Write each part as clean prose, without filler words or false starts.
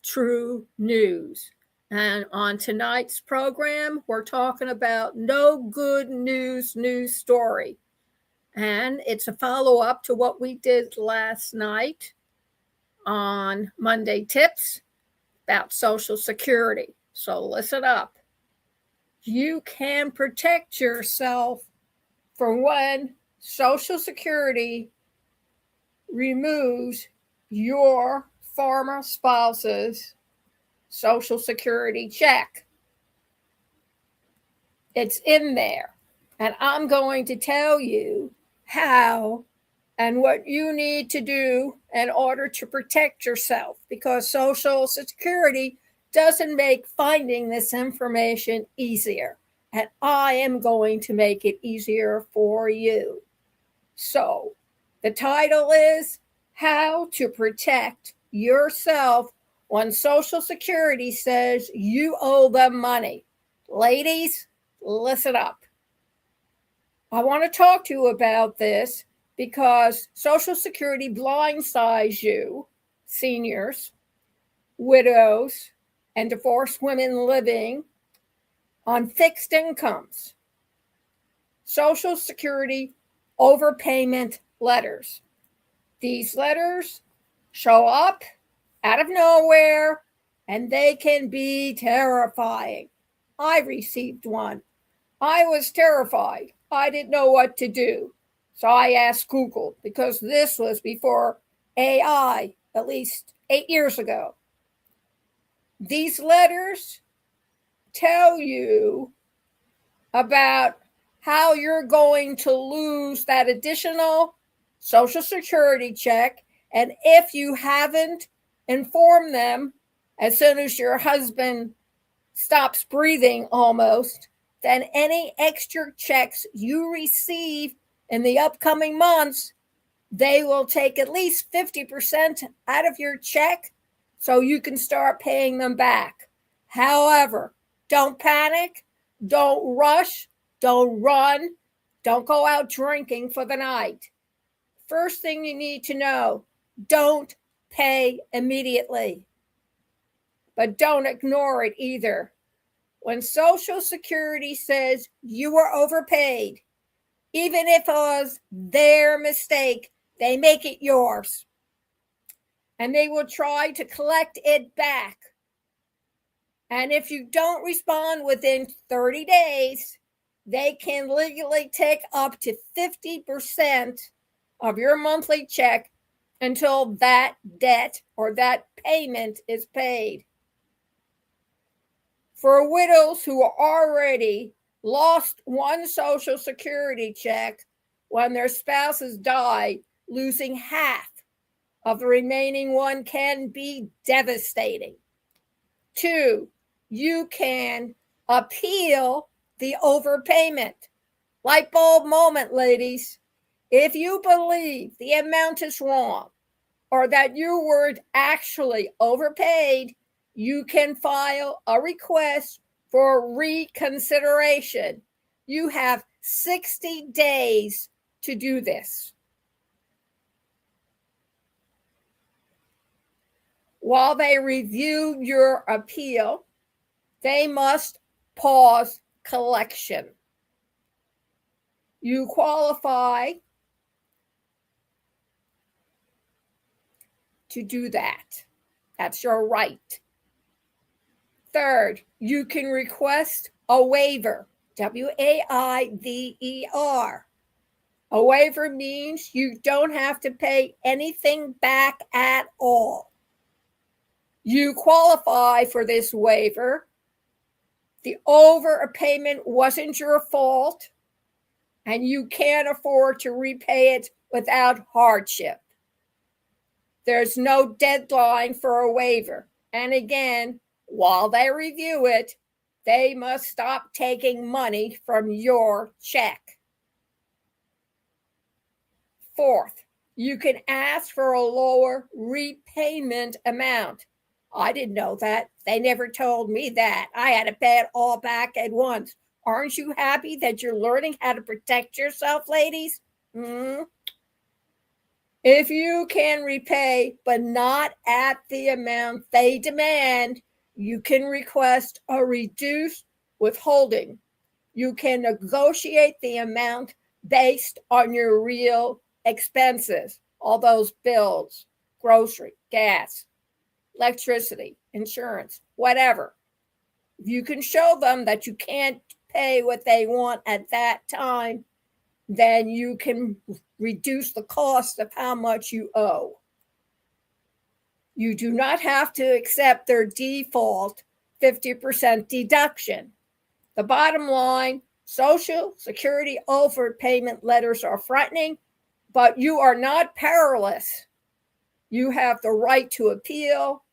true news. And on tonight's program, we're talking about no good news story. And it's a follow up to what we did last night on Monday Tips about Social Security. So listen up. You can protect yourself from when Social Security removes your former spouse's Social Security check. It's in there. And I'm going to tell you how and what you need to do in order to protect yourself, because Social Security doesn't make finding this information easier. And I am going to make it easier for you. So, the title is How to Protect Yourself when Social Security says you owe them money. Ladies, listen up. I want to talk to you about this because Social Security blindsides you, seniors, widows, and divorced women living on fixed incomes. Social Security overpayment letters. These letters show up out of nowhere and they can be terrifying. I received one. I was terrified. I didn't know what to do. So I asked Google, because this was before AI, at least 8 years ago. These letters tell you about how you're going to lose that additional Social Security check. And if you haven't informed them as soon as your husband stops breathing almost, then any extra checks you receive in the upcoming months, they will take at least 50% out of your check so you can start paying them back. However, don't panic, don't rush, don't run, don't go out drinking for the night. First thing you need to know, don't pay immediately, but don't ignore it either. When Social Security says you were overpaid, even if it was their mistake, they make it yours. And they will try to collect it back. And if you don't respond within 30 days, they can legally take up to 50% of your monthly check until that debt or that payment is paid. For widows who already lost one Social Security check when their spouses died, losing half of the remaining one can be devastating. 2, you can appeal the overpayment. Light bulb moment, ladies. If you believe the amount is wrong or that you were actually overpaid, you can file a request for reconsideration. You have 60 days to do this. While they review your appeal, they must pause collection. You qualify to do that. That's your right. 3rd, you can request a waiver, waiver. A waiver means you don't have to pay anything back at all. You qualify for this waiver. The overpayment wasn't your fault, and you can't afford to repay it without hardship. There's no deadline for a waiver. And again, while they review it, they must stop taking money from your check. 4th, you can ask for a lower repayment amount. I didn't know that. They never told me that. I had to pay it all back at once. Aren't you happy that you're learning how to protect yourself, ladies? If you can repay, but not at the amount they demand, you can request a reduced withholding. You can negotiate the amount based on your real expenses, all those bills, grocery, gas, electricity, insurance, whatever. If you can show them that you can't pay what they want at that time, then you can reduce the cost of how much you owe. You do not have to accept their default 50% deduction. The bottom line, Social Security overpayment letters are frightening, but you are not powerless. You have the right to appeal,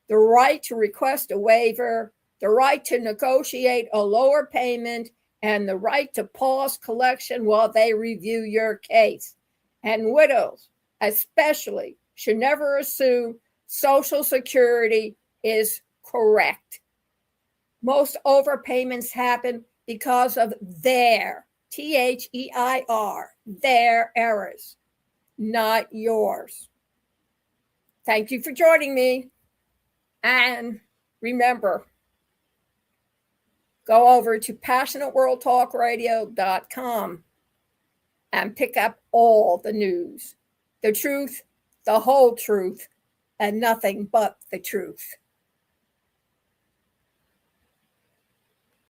the right to request a waiver, the right to negotiate a lower payment, and the right to pause collection while they review your case. And widows, especially, should never assume Social Security is correct. Most overpayments happen because of their, THEIR, their errors, not yours. Thank you for joining me. And remember, go over to passionateworldtalkradio.com and pick up all the news, the truth, the whole truth, and nothing but the truth.